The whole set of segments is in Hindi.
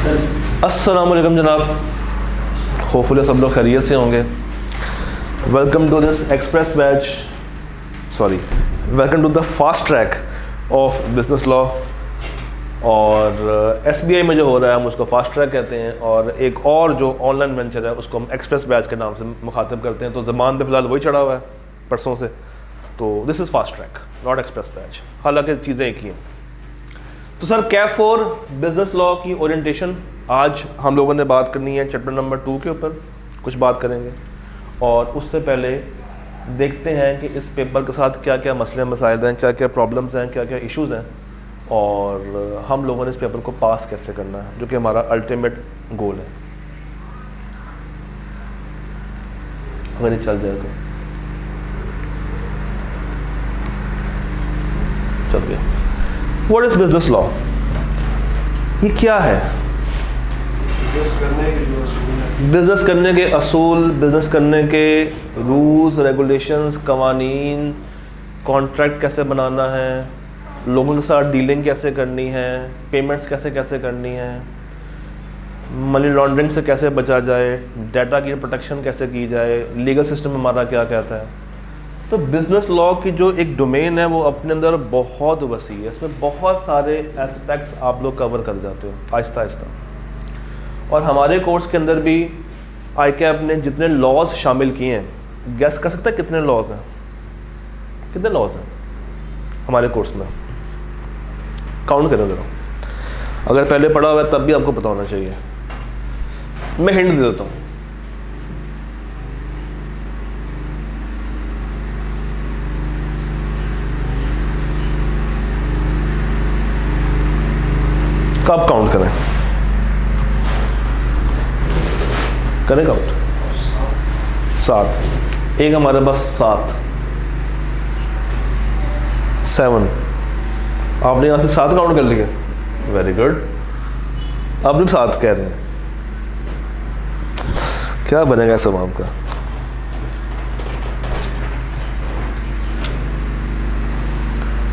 अस्सलाम वालेकुम जनाब, होपफुली सब लोग खैरियत से होंगे। Welcome to this express batch, welcome to the fast track of business law. और SBI में जो हो रहा है हम उसको फास्ट ट्रैक कहते हैं, और एक और जो ऑनलाइन वेंचर है उसको हम एक्सप्रेस बैच के नाम से मुखातिब करते हैं। तो ज़बान पे फ़िलहाल वही चढ़ा हुआ है परसों से, तो this is fast track not express batch, हालांकि चीज़ें एक ही हैं। तो sir Kaif for business law की ओरिएंटेशन आज हम लोगों ने बात करनी है चैप्टर नंबर 2 के ऊपर कुछ बात करेंगे। और उससे पहले देखते हैं कि इस पेपर के साथ क्या क्या मसले मसाइल हैं, क्या क्या प्रॉब्लम्स हैं, क्या क्या इश्यूज़ हैं, और हम लोगों ने इस पेपर को पास कैसे करना है, जो कि हमारा अल्टीमेट गोल है। अगर ये चल जाए तो चल गया। What is business law? ये क्या है? बिजनेस करने के असूल, बिजनेस करने के रूल्स रेगुलेशंस, कवानीन, कॉन्ट्रैक्ट कैसे बनाना है, लोगों के साथ डीलिंग कैसे करनी है, पेमेंट्स कैसे कैसे करनी है, मनी लॉन्ड्रिंग से कैसे बचा जाए, डाटा की प्रोटेक्शन कैसे की जाए, लीगल सिस्टम हमारा क्या कहता है। तो बिज़नेस लॉ की जो एक डोमेन है वो अपने अंदर बहुत वसी है, इसमें बहुत सारे एस्पेक्ट्स आप लोग कवर कर जाते हो आहिस्ता आहिस्ता। और हमारे कोर्स के अंदर भी ICAP ने जितने लॉज शामिल किए हैं, गैस कर सकते हैं कितने लॉज हैं? कितने लॉज हैं हमारे कोर्स में? काउंट करें ज़रा, अगर पहले पढ़ा हुआ है तब भी आपको पता होना चाहिए। मैं हिंट दे देता हूँ, कब काउंट करें काउंट? 7। एक हमारे पास 7 आपने यहाँ से 7 काउंट कर लिए, वेरी गुड। आप भी 7 कह रहे हैं, क्या बनेगा सब आपका?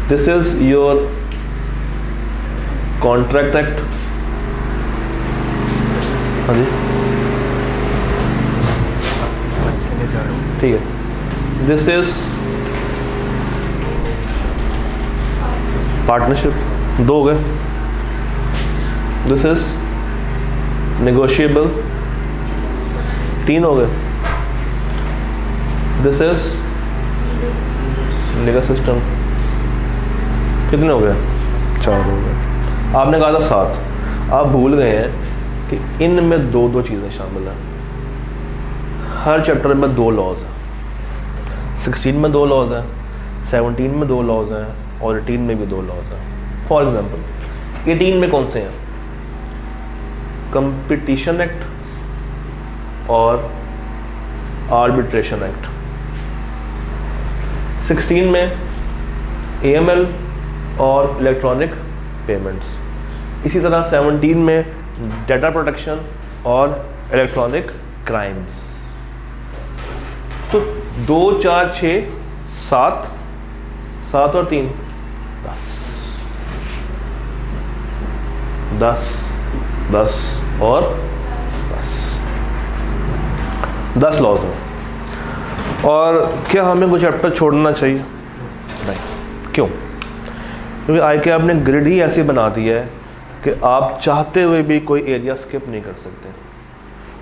This is your contract act. हाँ जी ठीक है। दिस इज पार्टनरशिप, 2 हो गए। दिस इज नेगोशिएबल, 3 हो गए। दिस इज लीगल सिस्टम, कितने हो गए? 4 हो गए। आपने कहा था 7, आप भूल गए हैं कि इनमें 2 चीज़ें शामिल हैं। हर चैप्टर में 2 लॉज हैं। 16 में 2 लॉज हैं, 17 में 2 लॉज हैं, और 18 में भी 2 लॉज हैं। फॉर एग्जांपल 18 में कौन से हैं? कंपटीशन एक्ट और आर्बिट्रेशन एक्ट। 16 में AML और इलेक्ट्रॉनिक पेमेंट्स। इसी तरह 17 में डाटा प्रोटेक्शन और इलेक्ट्रॉनिक क्राइम्स। तो 2 4 6 7 7 और 3 10 10 और 10 लॉज हैं। और क्या हमें कुछ चैप्टर छोड़ना चाहिए? नहीं। क्यों? क्योंकि ICAP ने ग्रिड ही ऐसी बना दी है कि आप चाहते हुए भी कोई एरिया स्किप नहीं कर सकते,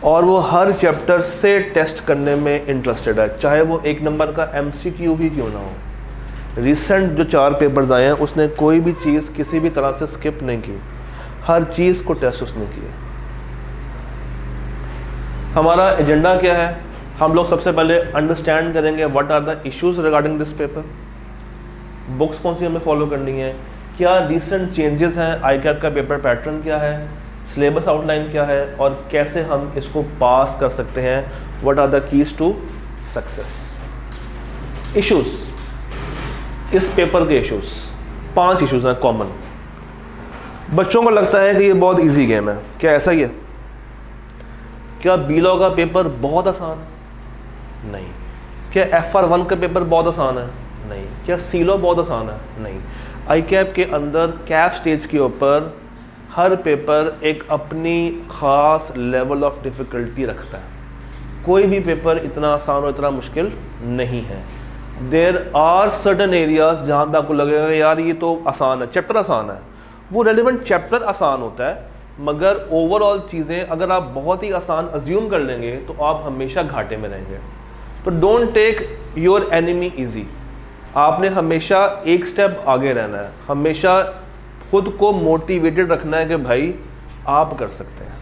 और वो हर चैप्टर से टेस्ट करने में इंटरेस्टेड है, चाहे वो 1 नंबर का MCQ भी क्यों ना हो। रिसेंट जो 4 पेपर्स आए हैं उसने कोई भी चीज़ किसी भी तरह से स्किप नहीं की, हर चीज़ को टेस्ट उसने किया। हमारा एजेंडा क्या है? हम लोग सबसे पहले अंडरस्टैंड करेंगे what are the issues regarding this paper, books कौन सी हमें फॉलो करनी है, क्या रिसेंट चेंजेस हैं, ICAP का पेपर पैटर्न क्या है, सिलेबस आउटलाइन क्या है, और कैसे हम इसको पास कर सकते हैं, what are the keys to success. Issues, इस पेपर के इश्यूज 5 इश्यूज हैं कॉमन। बच्चों को लगता है कि ये बहुत इजी गेम है, क्या ऐसा ही है? क्या BLAW का पेपर बहुत आसान? नहीं। क्या FR1 का पेपर बहुत आसान है? नहीं। क्या CLAW बहुत आसान है? नहीं। ICAP के अंदर कैफ स्टेज के ऊपर हर पेपर एक अपनी ख़ास लेवल ऑफ डिफ़िकल्टी रखता है। कोई भी पेपर इतना आसान और इतना मुश्किल नहीं है। देर आर सर्टन एरियाज़ जहाँ पे आपको लगेगा यार ये तो आसान है, चैप्टर आसान है, वो रेलिवेंट चैप्टर आसान होता है, मगर ओवरऑल चीज़ें अगर आप बहुत ही आसान अज्यूम कर लेंगे तो आप हमेशा घाटे में रहेंगे। तो don't take your enemy easy. आपने हमेशा एक स्टेप आगे रहना है, हमेशा खुद को मोटिवेटेड रखना है कि भाई आप कर सकते हैं।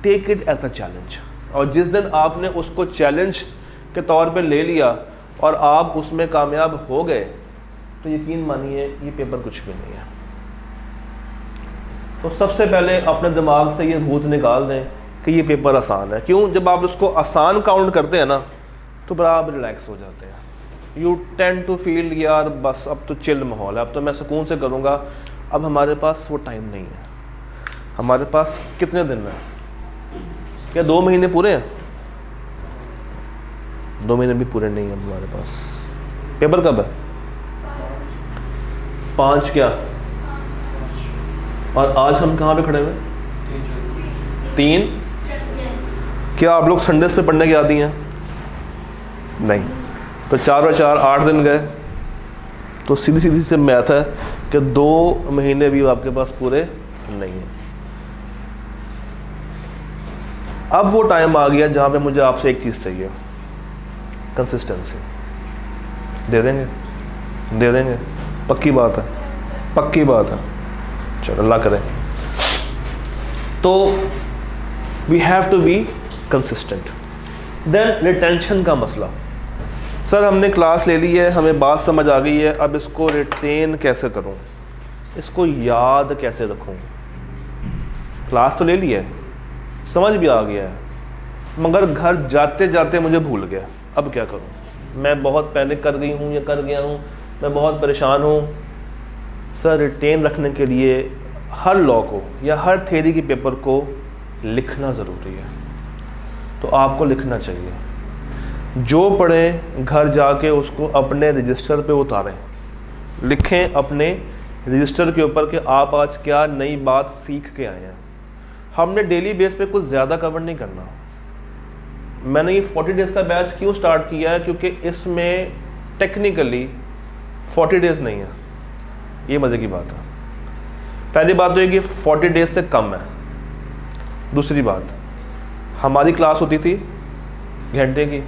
Take it as a challenge, और जिस दिन आपने उसको चैलेंज के तौर पे ले लिया और आप उसमें कामयाब हो गए तो यकीन मानिए ये पेपर कुछ भी नहीं है। तो सबसे पहले अपने दिमाग से ये भूत निकाल दें कि ये पेपर आसान है। क्यों? जब आप उसको आसान काउंट करते हैं ना तो फिर आप रिलैक्स हो जाते हैं। यू टेंड टू फील यार बस अब तो चिल माहौल है, अब तो मैं सुकून से करूँगा। अब हमारे पास वो टाइम नहीं है। हमारे पास कितने दिन हैं? क्या 2 महीने पूरे हैं? 2 महीने भी पूरे नहीं हैं हमारे पास। पेपर कब है? 5 क्या? और आज हम कहाँ पे खड़े हुए? 3। क्या आप लोग संडेस पे पढ़ने के आदी हैं? नहीं। तो 4 और 4 8 दिन गए। तो सीधी सीधी से मैथ है कि 2 महीने भी आपके पास पूरे नहीं हैं। अब वो टाइम आ गया जहाँ पे मुझे आपसे एक चीज़ चाहिए, कंसिस्टेंसी। दे देंगे? दे देंगे, पक्की बात है, पक्की बात है। चलो अल्लाह करें। तो we have to be consistent. Then retention का मसला। सर हमने क्लास ले ली है, हमें बात समझ आ गई है, अब इसको रिटेन कैसे करूं, इसको याद कैसे रखूं? क्लास तो ले ली है, समझ भी आ गया है, मगर घर जाते जाते मुझे भूल गया। अब क्या करूं? मैं बहुत पैनिक कर गई हूं या कर गया हूं, मैं बहुत परेशान हूं। सर रिटेन रखने के लिए हर लॉ को या हर थ्योरी के पेपर को लिखना ज़रूरी है। तो आपको लिखना चाहिए। जो पढ़ें घर जाके उसको अपने रजिस्टर पे उतारें, लिखें अपने रजिस्टर के ऊपर कि आप आज क्या नई बात सीख के आए हैं। हमने डेली बेस पे कुछ ज़्यादा कवर नहीं करना। मैंने ये 40 डेज़ का बैच क्यों स्टार्ट किया है? क्योंकि इसमें टेक्निकली 40 डेज़ नहीं है। ये मज़े की बात है। पहली बात तो ये कि 40 डेज़ से कम है। दूसरी बात, हमारी क्लास होती थी घंटे की,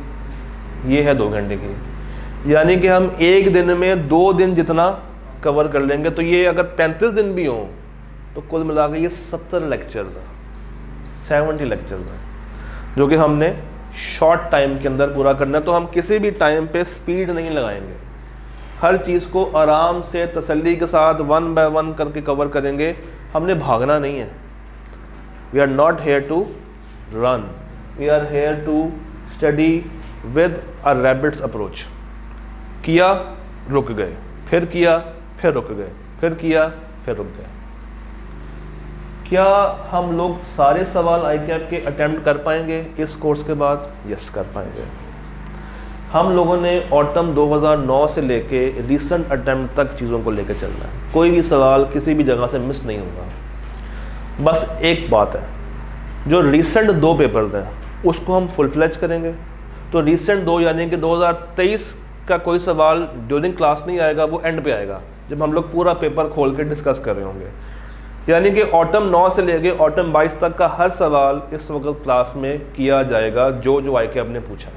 ये है 2 घंटे की, यानी कि हम एक दिन में 2 दिन जितना कवर कर लेंगे। तो ये अगर 35 दिन भी हों तो कुल मिला के ये 70 लेक्चर्स हैं, 70 लेक्चर्स हैं, जो कि हमने शॉर्ट टाइम के अंदर पूरा करना है। तो हम किसी भी टाइम पे स्पीड नहीं लगाएंगे, हर चीज़ को आराम से तसल्ली के साथ 1 बाय 1 करके कवर करेंगे। हमने भागना नहीं है। We are not here to run, we are here to study with a rabbit's approach. किया, रुक गए, फिर किया, फिर रुक गए, फिर किया, फिर रुक गए। क्या हम लोग सारे सवाल ICAP के अटेम्प्ट कर पाएंगे इस कोर्स के बाद? यस, कर पाएंगे। हम लोगों ने ऑटम 2009 से लेके रिसेंट अटेम्प्ट तक चीज़ों को लेकर चलना है। कोई भी सवाल किसी भी जगह से मिस नहीं होगा। बस एक बात है, जो रिसेंट 2 पेपर्स हैं उसको हम फुल फ्लेज करेंगे। तो रिसेंट 2 यानी कि 2023 का कोई सवाल ड्यूरिंग क्लास नहीं आएगा, वो एंड पे आएगा जब हम लोग पूरा पेपर खोल के डिस्कस कर रहे होंगे। यानी कि ऑटम 9 से लेके ऑटम 22 तक का हर सवाल इस वक्त क्लास में किया जाएगा, जो ICAP ने पूछा।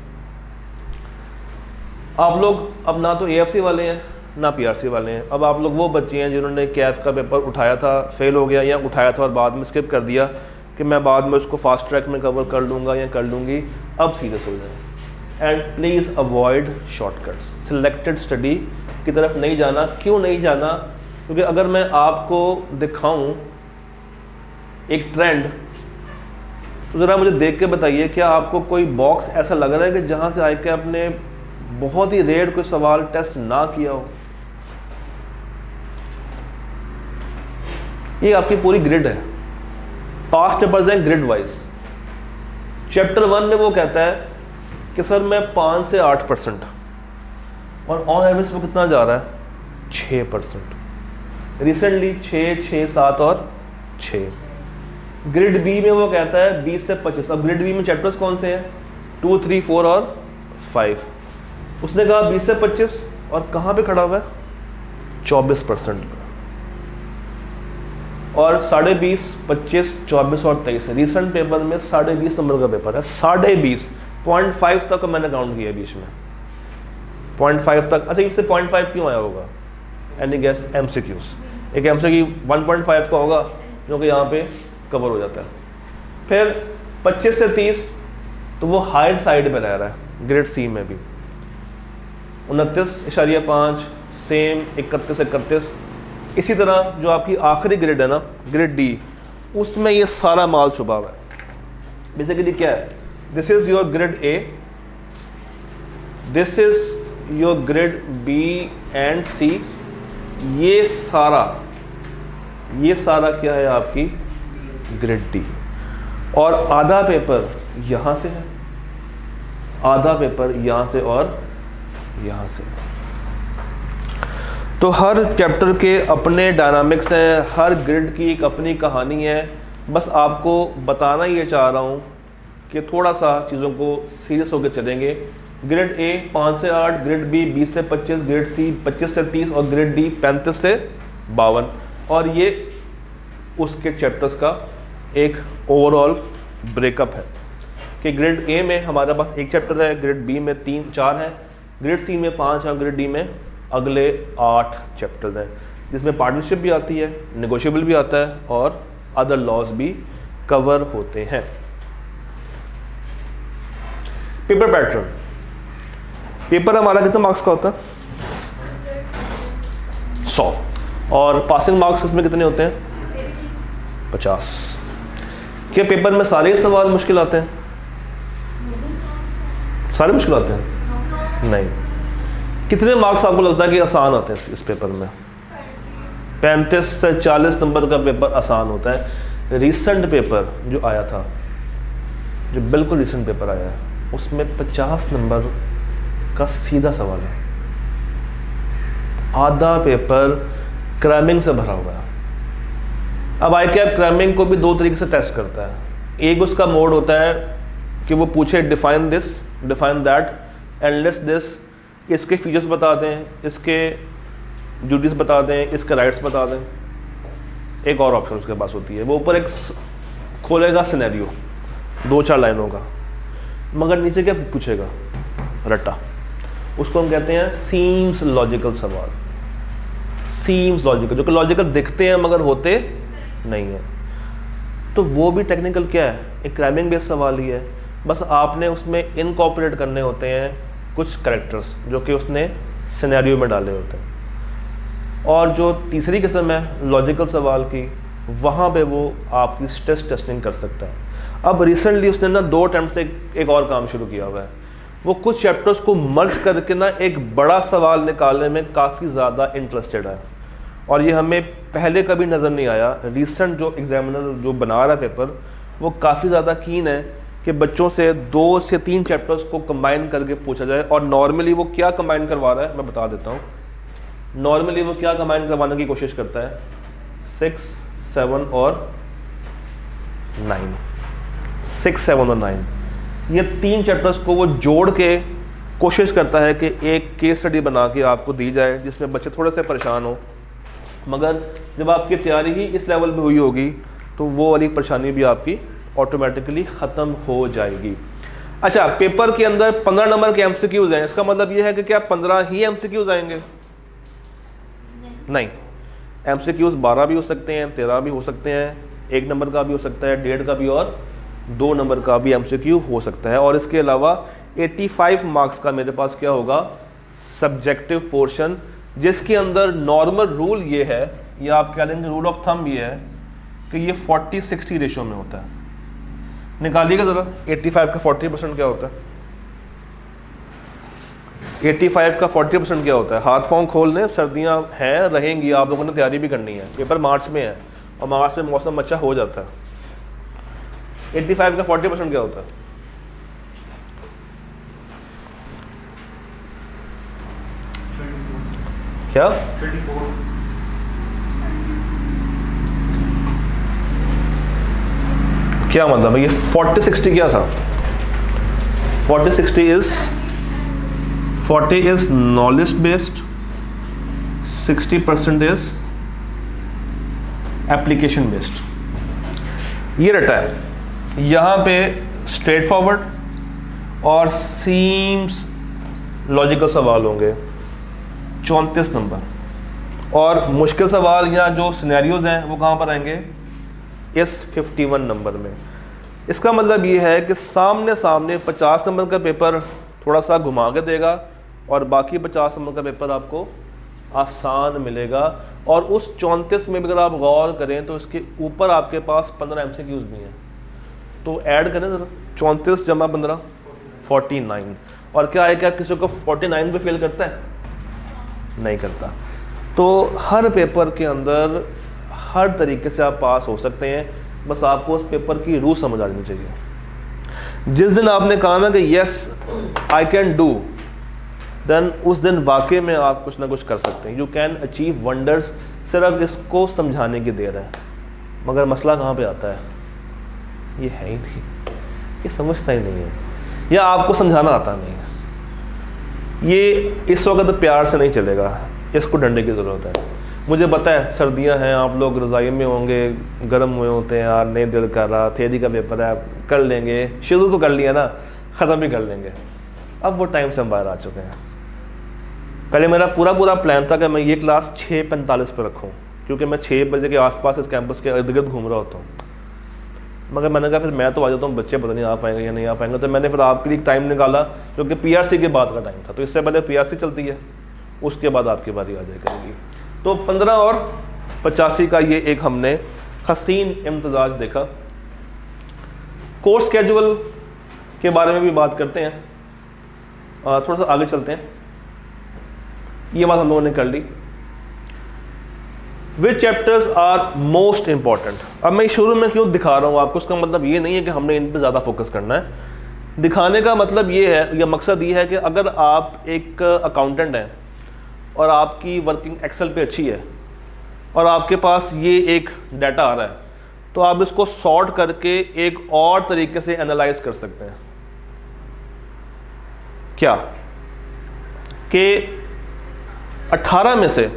आप लोग अब ना तो AFC वाले हैं ना PRC वाले हैं। अब आप लोग वो बच्चे हैं जिन्होंने कैफ का पेपर उठाया था, फेल हो गया, या उठाया था और बाद में स्किप कर दिया कि मैं बाद में उसको फास्ट ट्रैक में कवर कर लूँगा या कर लूँगी। अब सीरियस हो जाए and please avoid shortcuts. Selected study की तरफ नहीं जाना। क्यों नहीं जाना? क्योंकि अगर मैं आपको दिखाऊं एक ट्रेंड, तो ज़रा मुझे देख के बताइए, क्या आपको कोई बॉक्स ऐसा लग रहा है कि जहां से ICAP ने बहुत ही रेयर कोई सवाल टेस्ट ना किया हो? ये आपकी पूरी ग्रिड है, पास्ट पेपर्स हैं ग्रिड वाइज। चैप्टर 1 में वो कहता है कि सर मैं 5 से 8%, और ऑन एवरेज वो कितना जा रहा है? 6%। रिसेंटली 6, 6, 7 और 6। ग्रेड बी में वो कहता है 20 से 25। अब ग्रेड बी में चैप्टर्स कौन से हैं? 2, 3, 4 और 5। उसने कहा 20 से 25 और कहाँ पे खड़ा हुआ है? 24%। और 20.5, 25, 24 और 23 है। रिसेंट पेपर में 20.5 नंबर का पेपर है। 20.5, 0.5 तक मैंने काउंट किया बीच में, 0.5 तक। अच्छा, इससे 0.5 क्यों आया होगा? Any guess? MCQs। एक MCQ 1.5 का होगा जो कि यहाँ पे कवर हो जाता है। फिर 25 से 30 तो वो हायर साइड पे रह रहा है, ग्रेड सी में भी 29.5 सेम, 31। इसी तरह जो आपकी आखिरी ग्रेड है ना, ग्रेड डी, उसमें ये सारा माल छुपा हुआ है। बेसिकली क्या है? This is your grade A, this is your grade B and C. ये सारा क्या है? आपकी ग्रेड डी। और आधा पेपर यहाँ से है, आधा पेपर यहाँ से और यहाँ से। तो हर चैप्टर के अपने डायनामिक्स हैं, हर ग्रिड की एक अपनी कहानी है। बस आपको बताना ये चाह रहा हूँ कि थोड़ा सा चीज़ों को सीरियस होकर चलेंगे। ग्रेड ए 5 से 8, ग्रेड बी 20 से 25, ग्रेड सी 25 से 30 और ग्रेड डी 35 से 52। और ये उसके चैप्टर्स का एक ओवरऑल ब्रेकअप है कि ग्रेड ए में हमारे पास एक चैप्टर है, ग्रेड बी में 3-4 है, ग्रेड सी में 5 और ग्रेड डी में अगले 8 चैप्टर्स हैं, जिसमें पार्टनरशिप भी आती है, नेगोशिएबल भी आता है और अदर लॉज भी कवर होते हैं। Paper pattern. पेपर हमारा कितने मार्क्स का होता है? 100। और पासिंग मार्क्स इसमें कितने होते हैं? 50। क्या पेपर में सारे सवाल मुश्किल आते हैं? सारे मुश्किल आते हैं? नहीं। कितने मार्क्स आपको लगता है कि आसान आते हैं इस पेपर में? 35 से 40 नंबर का पेपर आसान होता है। रीसेंट पेपर जो आया था, जो बिल्कुल रीसेंट पेपर आया है, उसमें 50 नंबर का सीधा सवाल है। आधा पेपर क्रैमिंग से भरा हुआ है। अब ICAP क्रैमिंग को भी 2 तरीके से टेस्ट करता है। एक उसका मोड होता है कि वो पूछे define this, define that, endless this, इसके फीचर्स बता दें, इसके ड्यूटीज़ बता दें, इसके राइट्स बता दें। एक और ऑप्शन उसके पास होती है, वो ऊपर एक खोलेगा सिनेरियो 2-4 लाइनों का, मगर नीचे क्या पूछेगा? रट्टा। उसको हम कहते हैं सीम्स लॉजिकल सवाल। सीम्स लॉजिकल, जो कि लॉजिकल दिखते हैं मगर होते नहीं है। तो वो भी टेक्निकल क्या है? एक क्रैमिंग बेस्ड सवाल ही है। बस आपने उसमें इनकॉर्पोरेट करने होते हैं कुछ कैरेक्टर्स जो कि उसने सिनेरियो में डाले होते हैं। और जो तीसरी किस्म है लॉजिकल सवाल की, वहाँ पे वो आपकी स्ट्रेस टेस्टिंग कर सकता है। अब रिसेंटली उसने ना 2 अटेम्प्ट से एक और काम शुरू किया हुआ है। वो कुछ चैप्टर्स को मर्ज करके ना एक बड़ा सवाल निकालने में काफ़ी ज़्यादा इंटरेस्टेड है, और ये हमें पहले कभी नज़र नहीं आया। रिसेंट जो एग्जामिनर जो बना रहा है पेपर, वो काफ़ी ज़्यादा कीन है कि बच्चों से 2 से 3 चैप्टर्स को कंबाइन करके पूछा जाए। और नॉर्मली वो क्या कंबाइन करवा रहा है मैं बता देता हूँ। नॉर्मली वो क्या कंबाइन करवाने की कोशिश करता है? 6, 7 और 9। 6, 7 और 9, ये 3 चैप्टर्स को वो जोड़ के कोशिश करता है कि एक केस स्टडी बना के आपको दी जाए जिसमें बच्चे थोड़े से परेशान हो। मगर जब आपकी तैयारी ही इस लेवल पे हुई होगी तो वो वाली परेशानी भी आपकी ऑटोमेटिकली ख़त्म हो जाएगी। अच्छा, पेपर के अंदर 15 नंबर के MCQs हैं। इसका मतलब ये है कि क्या 15 ही MCQs आएंगे? नहीं, MCQs 12 भी हो सकते हैं, 13 भी हो सकते हैं, 1 नंबर का भी हो सकता है, 1.5 का भी और 2 नंबर का भी MCQ हो सकता है। और इसके अलावा 85 मार्क्स का मेरे पास क्या होगा? सब्जेक्टिव पोर्शन, जिसके अंदर नॉर्मल रूल ये है, या आप कह लेंगे रूल ऑफ थंब ये है कि ये 40-60 रेशो में होता है। निकालिएगा ज़रा 85 का 40% क्या होता है? 85 का 40% क्या होता है? हाथ पाँव खोल लें, सर्दियाँ हैं, रहेंगी, आप लोगों ने तैयारी भी करनी है। पेपर मार्च में है और मार्च में मौसम अच्छा हो जाता है। 85 का 40% क्या होता है? क्या? क्या मतलब है ये 40-60 क्या था? 40-60 is 40 is knowledge based, 60% is application based. ये रटा है यहाँ पे स्ट्रेट फॉरवर्ड और सीम्स लॉजिकल सवाल होंगे 34 नंबर, और मुश्किल सवाल या जो सिनेरियोज हैं वो कहाँ पर आएंगे? इस 51 नंबर में। इसका मतलब ये है कि सामने सामने 50 नंबर का पेपर थोड़ा सा घुमा के देगा और बाकी 50 नंबर का पेपर आपको आसान मिलेगा। और उस 34 में भी अगर आप गौर करें तो इसके ऊपर आपके पास 15 MCQs भी हैं, तो ऐड करें ज़रा, 34 जमा 15 49। और क्या है, क्या किसी को 49 पे फेल करता है? नहीं करता। तो हर पेपर के अंदर हर तरीके से आप पास हो सकते हैं, बस आपको उस पेपर की रूह समझ आनी चाहिए। जिस दिन आपने कहा ना कि yes I can do, then उस दिन वाकई में आप कुछ ना कुछ कर सकते हैं। You can achieve wonders. सिर्फ इसको समझाने की देर है। मगर मसला कहाँ पे आता है? ये है ही नहीं, ये समझता ही नहीं है, या आपको समझाना आता नहीं है। ये इस वक्त प्यार से नहीं चलेगा, इसको डंडे की ज़रूरत है। मुझे पता है सर्दियां हैं, आप लोग रज़ाई में होंगे, गर्म हुए होते हैं, यार नहीं दिल कर रहा, थेरी का पेपर है, कर लेंगे, शुरू तो कर लिया ना, ख़त्म भी कर लेंगे। अब वो टाइम से हम बाहर आ चुके हैं। पहले मेरा पूरा प्लान था कि मैं ये क्लास 6:45 पर रखूं, क्योंकि मैं 6 बजे के आसपास इस कैंपस के इर्द गिर्द घूम रहा होता हूँ। मगर मैंने कहा फिर मैं तो आ जाता हूँ, बच्चे पता नहीं आ पाएंगे या नहीं आ पाएंगे, तो मैंने फिर आपके लिए टाइम निकाला, क्योंकि PRC के बाद का टाइम था। तो इससे पहले PRC चलती है, उसके बाद आपकी बारी आ जाए करेगी। तो 15 और 85 का ये एक हमने हसीन इम्तजाज देखा। कोर्स स्केड्यूल के बारे में भी बात करते हैं, थोड़ा सा आगे चलते हैं। ये बात हम लोगों ने कर ली। विच चैप्टर्स आर मोस्ट इंपॉर्टेंट। अब मैं शुरू में क्यों दिखा रहा हूँ आपको, उसका मतलब ये नहीं है कि हमने इन पे ज़्यादा फोकस करना है। दिखाने का मतलब ये है, या मकसद ये है कि अगर आप एक अकाउंटेंट हैं और आपकी वर्किंग एक्सेल पे अच्छी है और आपके पास ये एक डाटा आ रहा है, तो आप इसको सॉर्ट करके एक और तरीके से एनालाइज कर सकते हैं। क्या कि 18 में से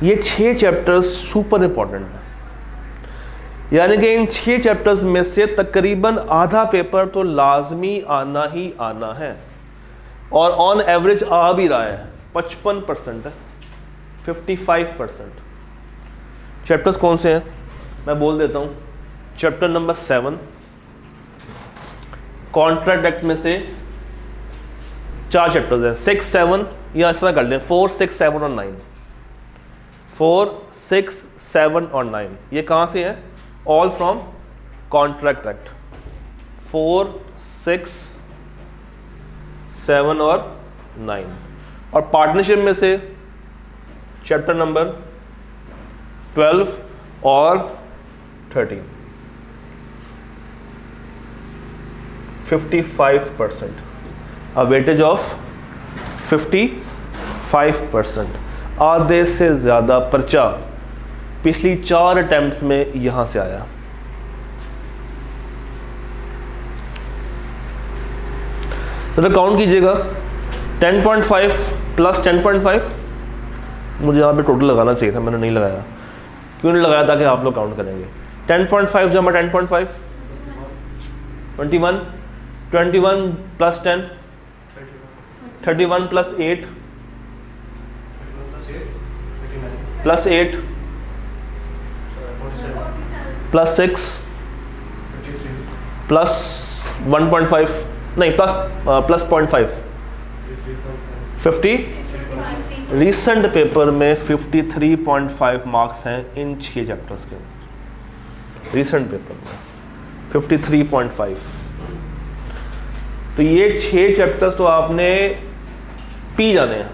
ये 6 चैप्टर्स सुपर इंपॉर्टेंट हैं, यानी कि इन 6 चैप्टर्स में से तकरीबन आधा पेपर तो लाजमी आना ही आना है, और ऑन एवरेज आ भी रहा है। 55% है, 55%। चैप्टर्स कौन से हैं मैं बोल देता हूँ। चैप्टर नंबर 7 कॉन्ट्रैक्ट एक्ट में से 4 चैप्टर्स हैं, 6, 7 या इस तरह कर लें, 4, 6, 7 और 9। 4, 6, 7 और 9 ये कहाँ से हैं? All from contract act. 4, 6, 7 और 9। और पार्टनरशिप में से चैप्टर नंबर 12 और 13। 55%, a weightage of 55%। आधे से ज़्यादा पर्चा पिछली 4 अटेम्प्ट्स में यहाँ से आया। तो काउंट कीजिएगा, 10.5 प्लस 10.5। मुझे यहाँ पे टोटल लगाना चाहिए था, मैंने नहीं लगाया। क्यों नहीं लगाया? ताकि आप लोग काउंट करेंगे। 10.5 जमा 10.5 21, 21 plus 10 31 plus 8 plus 8 plus 6 plus 1.5 नहीं प्लस 0.5 50। रिसेंट पेपर में 53.5 मार्क्स हैं इन 6 चैप्टर्स के। रिसेंट पेपर में 53.5। तो ये 6 चैप्टर्स तो आपने पी जाने हैं,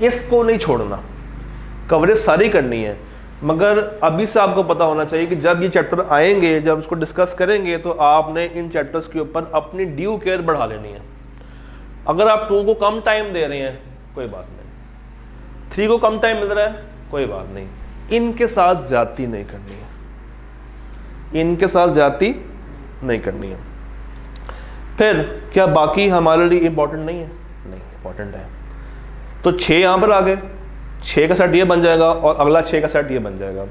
इसको नहीं छोड़ना, कवरेज सारी करनी है। मगर अभी से आपको पता होना चाहिए कि जब ये चैप्टर आएंगे, जब इसको डिस्कस करेंगे, तो आपने इन चैप्टर्स के ऊपर अपनी ड्यू केयर बढ़ा लेनी है। अगर आप 2 को कम टाइम दे रहे हैं कोई बात नहीं, 3 को कम टाइम मिल रहा है कोई बात नहीं, इनके साथ ज्यादती नहीं करनी है, इनके साथ ज्यादती नहीं करनी है। फिर क्या बाकी हमारे लिए इम्पोर्टेंट नहीं है? नहीं, इम्पोर्टेंट है। तो 6 यहाँ पर आ गए, 6 का सेट ये बन जाएगा और अगला 6 का सेट ये बन जाएगा।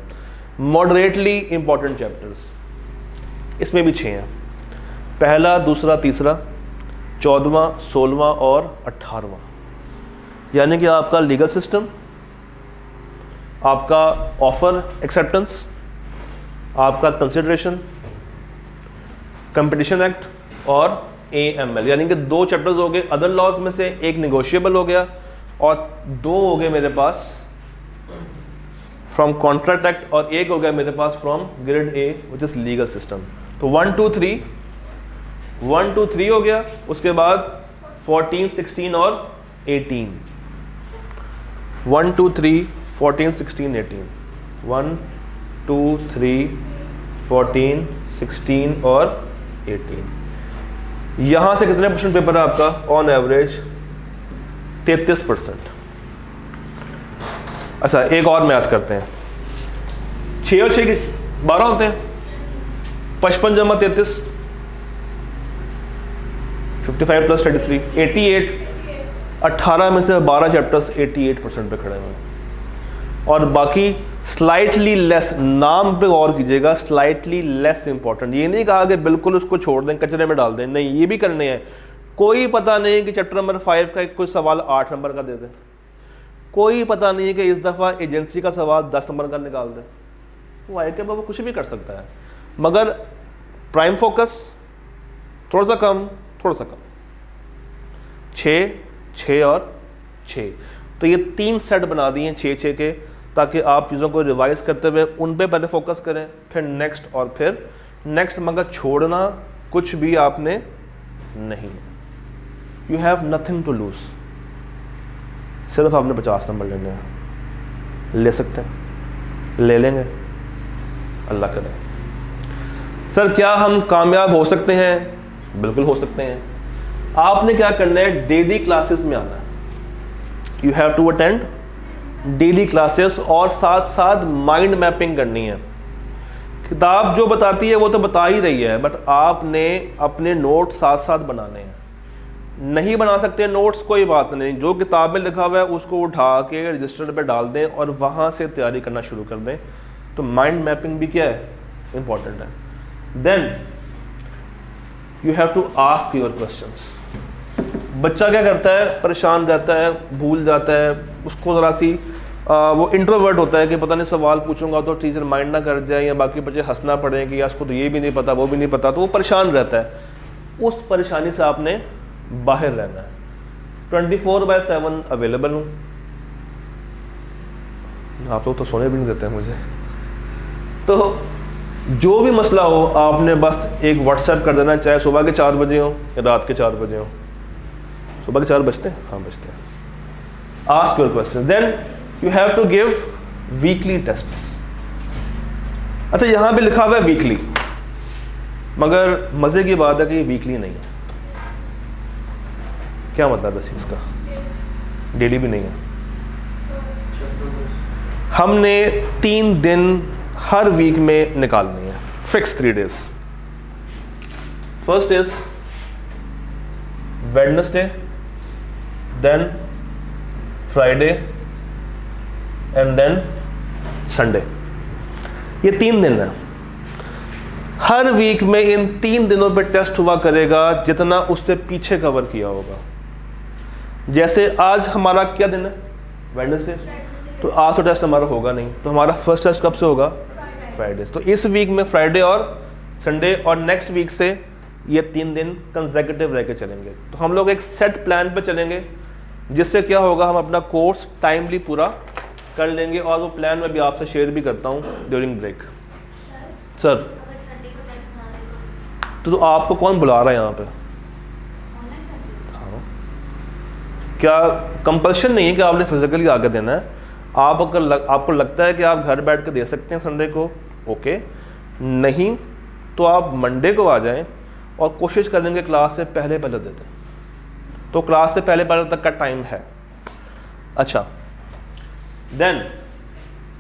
मॉडरेटली इम्पॉर्टेंट चैप्टर्स, इसमें भी 6 हैं, पहला, दूसरा, तीसरा, 14वां, 16वां और 18वां। यानी कि आपका लीगल सिस्टम, आपका ऑफर एक्सेप्टेंस, आपका कंसिडरेशन, कंपटीशन एक्ट और AML, यानी कि 2 चैप्टर्स हो गए अदर लॉज में से, एक निगोशिएबल हो गया और 2 हो गए मेरे पास फ्रॉम कॉन्ट्रैक्ट एक्ट और एक हो गया मेरे पास from grade A which is legal system. तो 1 2 3 हो गया, उसके बाद 14 16 और 18, 1 2 3 14 16 18, 1 2 3 14 16 और 18। यहाँ से कितने परसेंट पेपर है आपका? On average 33%। अच्छा, एक और मैथ करते हैं। 6 और 6 के 12 होते हैं, 55 जमा 33, 55 प्लस 33, 88। 18 में से 12 चैप्टर्स 88% पे खड़े हुए हैं और बाकी स्लाइटली लेस, नाम पे गौर कीजिएगा, स्लाइटली लेस इंपॉर्टेंट। ये नहीं कहा कि बिल्कुल उसको छोड़ दें, कचरे में डाल दें, नहीं, ये भी करने हैं। कोई पता नहीं कि चैप्टर नंबर 5 का कोई सवाल 8 नंबर का दे दें, कोई पता नहीं कि इस दफ़ा एजेंसी का सवाल 10 नंबर का निकाल दें। वो आई के बाबा कुछ भी कर सकता है, मगर प्राइम फोकस थोड़ा सा कम, थोड़ा सा कम, 6 6 और 6। तो ये 3 सेट बना दिए 6 के, ताकि आप चीज़ों को रिवाइज करते हुए उन पे पहले फोकस करें, फिर नेक्स्ट और फिर नेक्स्ट, मगर छोड़ना कुछ भी आपने नहीं। You have nothing to lose, सिर्फ आपने 50 नंबर लेने हैं। ले सकते हैं, ले लेंगे, अल्लाह करे। सर क्या हम कामयाब हो सकते हैं? बिल्कुल हो सकते हैं। आपने क्या करना है? डेली क्लासेस में आना है। You have to attend daily classes और साथ साथ माइंड मैपिंग करनी है। किताब जो बताती है वो तो बता ही रही है, बट आपने अपने नोट्स साथ साथ बनाने हैं। नहीं बना सकते नोट्स, कोई बात नहीं, जो किताब में लिखा हुआ है उसको उठा के रजिस्टर पे डाल दें और वहाँ से तैयारी करना शुरू कर दें। तो माइंड मैपिंग भी क्या है? इम्पॉर्टेंट है। Then you have to ask your questions. बच्चा क्या करता है? परेशान रहता है, भूल जाता है, उसको ज़रा सी वो इंट्रोवर्ट होता है कि पता नहीं सवाल पूछूंगा तो टीचर माइंड ना कर जाए या बाकी बच्चे हंसना पड़े कि यार उसको तो ये भी नहीं पता, वो भी नहीं पता, तो वो परेशान रहता है। उस परेशानी से आपने बाहर रहना है। 24/7 अवेलेबल हूँ। आप लोग तो सोने भी नहीं देते हैं मुझे। तो जो भी मसला हो आपने बस एक व्हाट्सएप कर देना, चाहे सुबह के 4 बजे हो या रात के 4 बजे हो। सुबह के 4 बजते हैं? हाँ बजते हैं। Ask your question, then you have to give weekly tests. अच्छा, यहाँ पे लिखा हुआ है वीकली, मगर मज़े की बात है कि ये वीकली नहीं है। क्या मतलब है इसका? डेली भी नहीं है। हमने 3 दिन हर वीक में निकालनी है, fix 3 days. First is Wednesday, then Friday and then Sunday. ये 3 दिन है। हर वीक में इन 3 दिनों पे टेस्ट हुआ करेगा जितना उससे पीछे कवर किया होगा। जैसे आज हमारा क्या दिन है? वेडनेसडे। तो आज तो टेस्ट हमारा होगा नहीं, तो हमारा फर्स्ट टेस्ट कब से होगा? फ्राइडे। तो इस वीक में फ्राइडे और संडे, और नेक्स्ट वीक से ये 3 दिन कंसेक्यूटिव रह के चलेंगे। तो हम लोग एक सेट प्लान पे चलेंगे, जिससे क्या होगा, हम अपना कोर्स टाइमली पूरा कर लेंगे। और वो प्लान मैं भी आपसे शेयर भी करता हूँ ड्यूरिंग ब्रेक। सर तो आपको कौन बुला रहा है यहाँ पे? हाँ, क्या कंपल्शन नहीं है कि आपने फिजिकली आके देना है। आप अगर आपको लगता है कि आप घर बैठ के दे सकते हैं संडे को, ओके, नहीं तो आप मंडे को आ जाएं और कोशिश करेंगे क्लास से पहले दे दें। तो क्लास से पहले तक का टाइम है। अच्छा, देन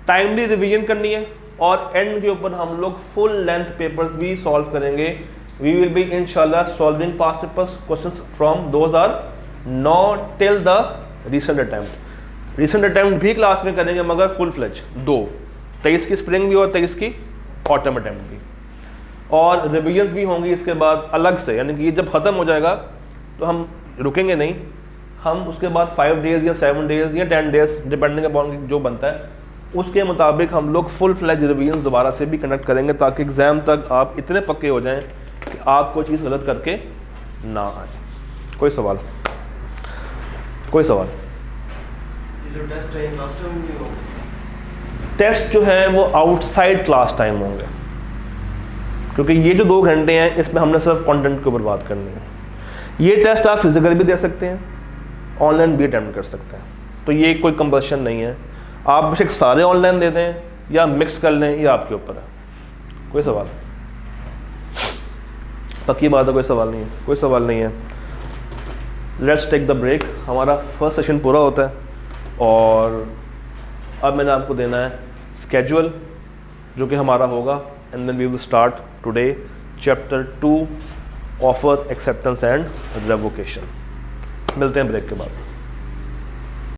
टाइमली रिवीजन करनी है और एंड के ऊपर हम लोग फुल लेंथ पेपर्स भी सॉल्व करेंगे we will be inshallah solving past papers questions from those are not till the recent attempt भी क्लास में करेंगे, मगर फुल फ्लेज 23 की स्प्रिंग भी और 23 की ऑटम अटेम्प्ट भी, और रिविजन भी होंगी इसके बाद अलग से, यानी कि ये जब ख़त्म हो जाएगा तो हम रुकेंगे नहीं, हम उसके बाद 5 डेज़ या 7 डेज़ या 10 डेज़ डिपेंडिंग अपॉन जो बनता है उसके मुताबिक हम लोग फुल फ्लेज रिवीजन दोबारा से भी कंडक्ट करेंगे, ताकि एग्ज़ाम तक आप इतने पक्के हो जाएं कि आप कोई चीज़ गलत करके ना आए। कोई सवाल? टेस्ट जो है वो आउटसाइड क्लास टाइम होंगे, क्योंकि ये जो 2 घंटे हैं इसमें हमने सिर्फ कंटेंट के ऊपर बात करनी है। ये टेस्ट आप फिजिकल भी दे सकते हैं, ऑनलाइन भी अटेम्प्ट कर सकते हैं, तो ये कोई कंपल्शन नहीं है। आप बेशक सारे ऑनलाइन दे दें या मिक्स कर लें, ये आपके ऊपर है। कोई सवाल? पक्की बात है, कोई सवाल नहीं है? कोई सवाल नहीं है। Let's take the break. हमारा फर्स्ट सेशन पूरा होता है और अब मैंने आपको देना है स्केड्यूल जो कि हमारा होगा, and then we will start today chapter 2 offer acceptance and revocation. मिलते हैं ब्रेक के बाद।